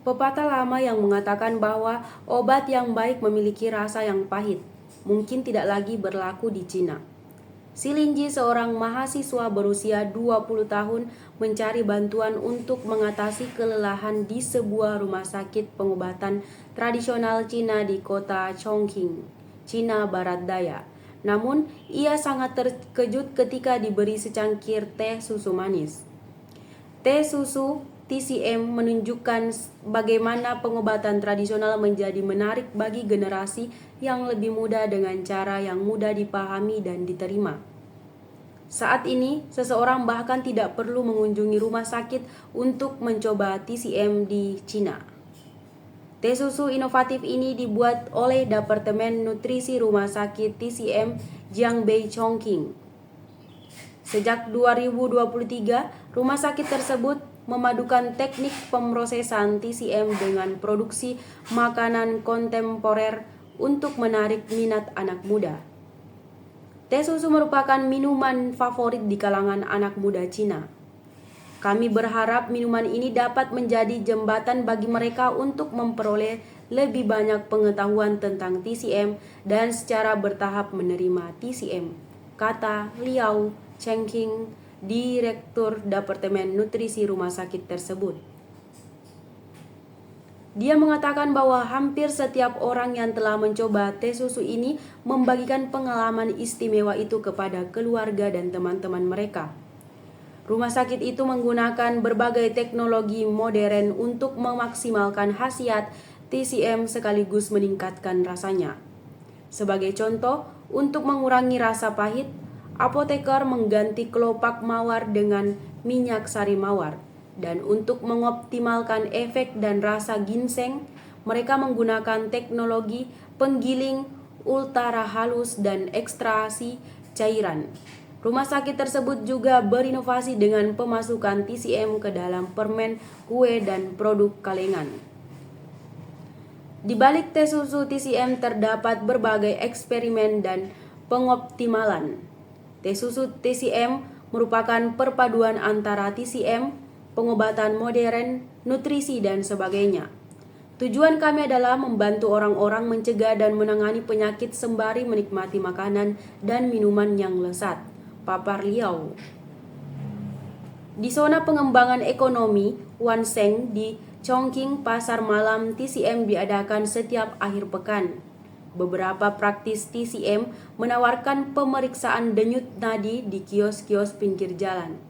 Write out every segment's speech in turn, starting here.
Pepatah lama yang mengatakan bahwa obat yang baik memiliki rasa yang pahit, mungkin tidak lagi berlaku di Cina. Silinji, seorang mahasiswa berusia 20 tahun, mencari bantuan untuk mengatasi kelelahan di sebuah rumah sakit pengobatan tradisional Cina di kota Chongqing, Cina Barat Daya. Namun, ia sangat terkejut ketika diberi secangkir teh susu manis. Teh susu TCM menunjukkan bagaimana pengobatan tradisional menjadi menarik bagi generasi yang lebih muda dengan cara yang mudah dipahami dan diterima. Saat ini, seseorang bahkan tidak perlu mengunjungi rumah sakit untuk mencoba TCM di Cina. Teh susu inovatif ini dibuat oleh Departemen Nutrisi Rumah Sakit TCM Jiangbei Chongqing. Sejak 2023, rumah sakit tersebut memadukan teknik pemrosesan TCM dengan produksi makanan kontemporer untuk menarik minat anak muda. Teh susu merupakan minuman favorit di kalangan anak muda Cina. Kami berharap minuman ini dapat menjadi jembatan bagi mereka untuk memperoleh lebih banyak pengetahuan tentang TCM dan secara bertahap menerima TCM, kata Liao Chengqing, Direktur Departemen Nutrisi Rumah Sakit tersebut. Dia mengatakan bahwa hampir setiap orang yang telah mencoba teh susu ini membagikan pengalaman istimewa itu kepada keluarga dan teman-teman mereka. Rumah sakit itu menggunakan berbagai teknologi modern untuk memaksimalkan khasiat TCM sekaligus meningkatkan rasanya. Sebagai contoh, untuk mengurangi rasa pahit, apoteker mengganti kelopak mawar dengan minyak sari mawar. Dan untuk mengoptimalkan efek dan rasa ginseng, mereka menggunakan teknologi penggiling ultra halus dan ekstraksi cairan. Rumah sakit tersebut juga berinovasi dengan pemasukan TCM ke dalam permen, kue, dan produk kalengan. Di balik teh susu TCM terdapat berbagai eksperimen dan pengoptimalan. Teh susu TCM merupakan perpaduan antara TCM, pengobatan modern, nutrisi, dan sebagainya. Tujuan kami adalah membantu orang-orang mencegah dan menangani penyakit sembari menikmati makanan dan minuman yang lezat, papar Liao. Di zona pengembangan ekonomi Wansheng di Chongqing, pasar malam TCM diadakan setiap akhir pekan. Beberapa praktis TCM menawarkan pemeriksaan denyut nadi di kios-kios pinggir jalan.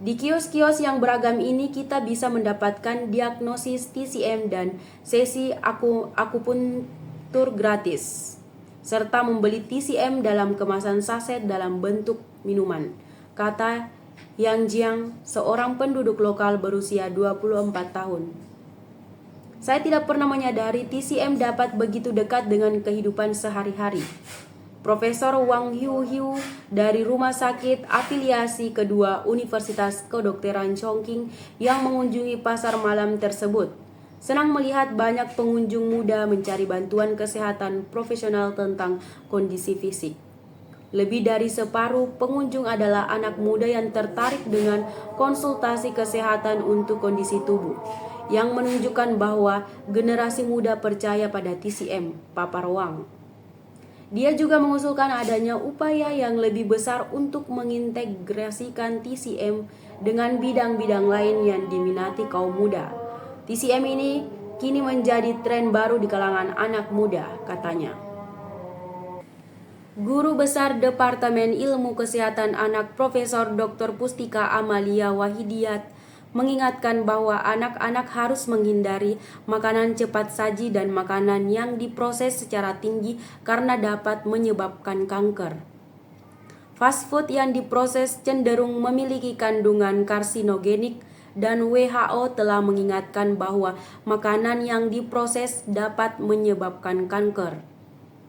Di kios-kios yang beragam ini kita bisa mendapatkan diagnosis TCM dan sesi akupuntur gratis, serta membeli TCM dalam kemasan saset dalam bentuk minuman, kata Yang Jiang, seorang penduduk lokal berusia 24 tahun. Saya tidak pernah menyadari TCM dapat begitu dekat dengan kehidupan sehari-hari. Profesor Wang Hiu dari Rumah Sakit Afiliasi Kedua Universitas Kedokteran Chongqing yang mengunjungi pasar malam tersebut senang melihat banyak pengunjung muda mencari bantuan kesehatan profesional tentang kondisi fisik. Lebih dari separuh pengunjung adalah anak muda yang tertarik dengan konsultasi kesehatan untuk kondisi tubuh, yang menunjukkan bahwa generasi muda percaya pada TCM, papar Wang. Dia juga mengusulkan adanya upaya yang lebih besar untuk mengintegrasikan TCM dengan bidang-bidang lain yang diminati kaum muda. TCM ini kini menjadi tren baru di kalangan anak muda, katanya. Guru Besar Departemen Ilmu Kesehatan Anak Profesor Dr. Pustika Amalia Wahidiyat mengingatkan bahwa anak-anak harus menghindari makanan cepat saji dan makanan yang diproses secara tinggi karena dapat menyebabkan kanker. Fast food yang diproses cenderung memiliki kandungan karsinogenik dan WHO telah mengingatkan bahwa makanan yang diproses dapat menyebabkan kanker,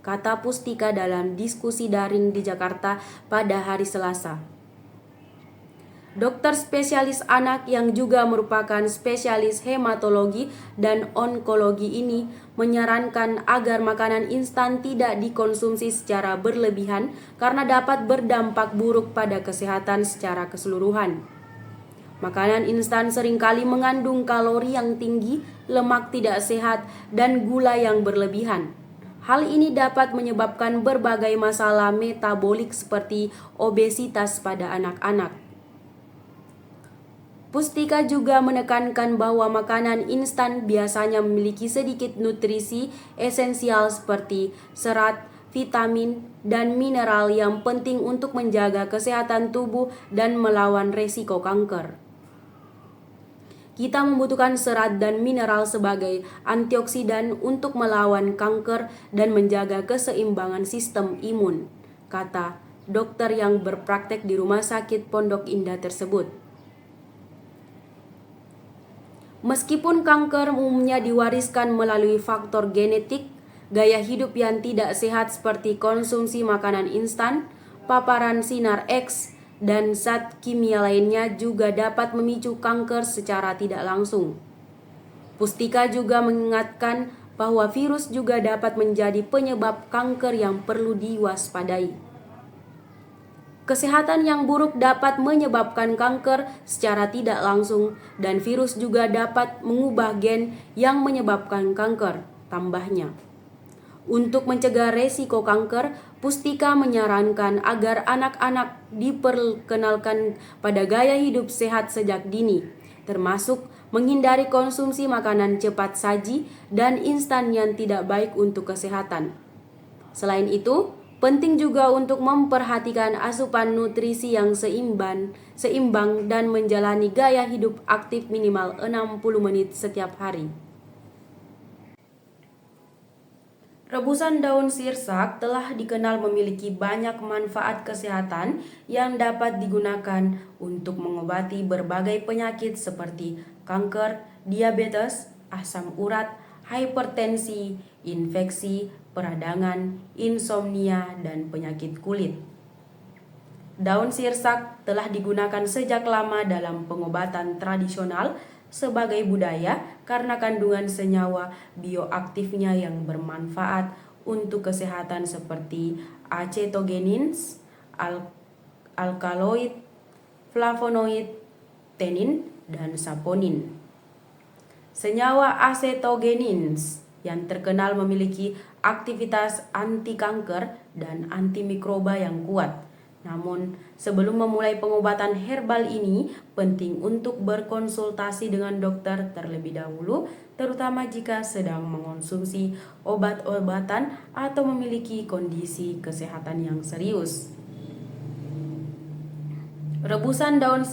kata Pustika dalam diskusi daring di Jakarta pada hari Selasa. Dokter spesialis anak yang juga merupakan spesialis hematologi dan onkologi ini menyarankan agar makanan instan tidak dikonsumsi secara berlebihan karena dapat berdampak buruk pada kesehatan secara keseluruhan. Makanan instan seringkali mengandung kalori yang tinggi, lemak tidak sehat, dan gula yang berlebihan. Hal ini dapat menyebabkan berbagai masalah metabolik seperti obesitas pada anak-anak. Pustika juga menekankan bahwa makanan instan biasanya memiliki sedikit nutrisi esensial seperti serat, vitamin, dan mineral yang penting untuk menjaga kesehatan tubuh dan melawan resiko kanker. Kita membutuhkan serat dan mineral sebagai antioksidan untuk melawan kanker dan menjaga keseimbangan sistem imun, kata dokter yang berpraktek di Rumah Sakit Pondok Indah tersebut. Meskipun kanker umumnya diwariskan melalui faktor genetik, gaya hidup yang tidak sehat seperti konsumsi makanan instan, paparan sinar X, dan zat kimia lainnya juga dapat memicu kanker secara tidak langsung. Pustika juga mengingatkan bahwa virus juga dapat menjadi penyebab kanker yang perlu diwaspadai. Kesehatan yang buruk dapat menyebabkan kanker secara tidak langsung, dan virus juga dapat mengubah gen yang menyebabkan kanker, tambahnya. Untuk mencegah resiko kanker, Pustika menyarankan agar anak-anak diperkenalkan pada gaya hidup sehat sejak dini, termasuk menghindari konsumsi makanan cepat saji dan instan yang tidak baik untuk kesehatan. Selain itu, penting juga untuk memperhatikan asupan nutrisi yang seimbang dan menjalani gaya hidup aktif minimal 60 menit setiap hari. Rebusan daun sirsak telah dikenal memiliki banyak manfaat kesehatan yang dapat digunakan untuk mengobati berbagai penyakit seperti kanker, diabetes, asam urat, hipertensi, infeksi, peradangan, insomnia, dan penyakit kulit. Daun sirsak telah digunakan sejak lama dalam pengobatan tradisional sebagai budaya karena kandungan senyawa bioaktifnya yang bermanfaat untuk kesehatan seperti acetogenins, alkaloid, flavonoid, tenin, dan saponin. Senyawa acetogenins yang terkenal memiliki aktivitas anti kanker dan antimikroba yang kuat. Namun, sebelum memulai pengobatan herbal ini, penting untuk berkonsultasi dengan dokter terlebih dahulu, terutama jika sedang mengonsumsi obat-obatan atau memiliki kondisi kesehatan yang serius. Rebusan daun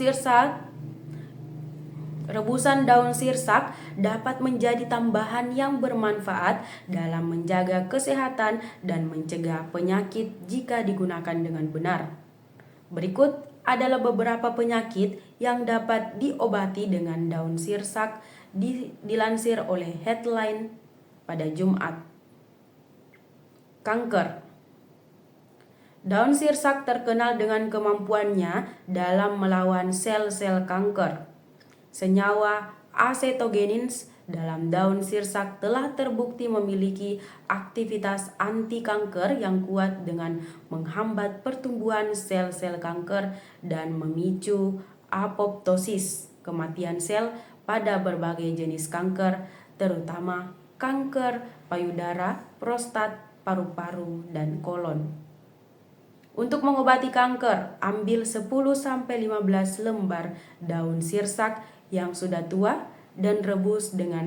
sirsak dapat menjadi tambahan yang bermanfaat dalam menjaga kesehatan dan mencegah penyakit jika digunakan dengan benar. Berikut adalah beberapa penyakit yang dapat diobati dengan daun sirsak dilansir oleh Headline pada Jumat. Kanker. Daun sirsak terkenal dengan kemampuannya dalam melawan sel-sel kanker. Senyawa acetogenins dalam daun sirsak telah terbukti memiliki aktivitas anti kanker yang kuat dengan menghambat pertumbuhan sel-sel kanker dan memicu apoptosis, kematian sel pada berbagai jenis kanker, terutama kanker payudara, prostat, paru-paru, dan kolon. Untuk mengobati kanker, ambil 10-15 lembar daun sirsak yang sudah tua dan rebus dengan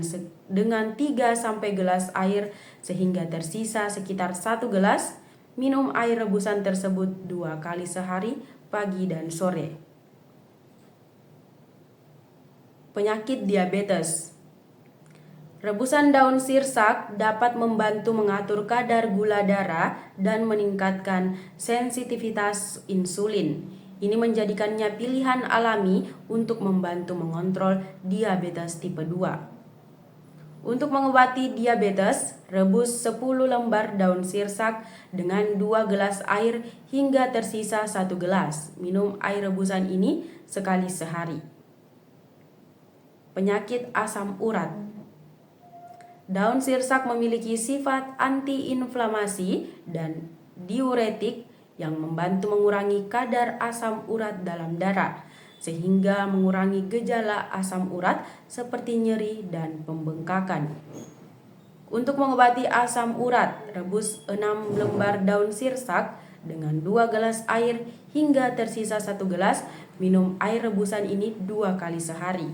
3-4 gelas air sehingga tersisa sekitar 1 gelas. Minum air rebusan tersebut 2 kali sehari, pagi dan sore. Penyakit diabetes. Rebusan daun sirsak dapat membantu mengatur kadar gula darah dan meningkatkan sensitivitas insulin. Ini menjadikannya pilihan alami untuk membantu mengontrol diabetes tipe 2. Untuk mengobati diabetes, rebus 10 lembar daun sirsak dengan 2 gelas air hingga tersisa 1 gelas. Minum air rebusan ini sekali sehari. Penyakit asam urat. Daun sirsak memiliki sifat antiinflamasi dan diuretik yang membantu mengurangi kadar asam urat dalam darah. sehingga mengurangi gejala asam urat seperti nyeri dan pembengkakan. Untuk mengobati asam urat, rebus 6 lembar daun sirsak dengan 2 gelas air hingga tersisa 1 gelas. Minum air rebusan ini 2 kali sehari.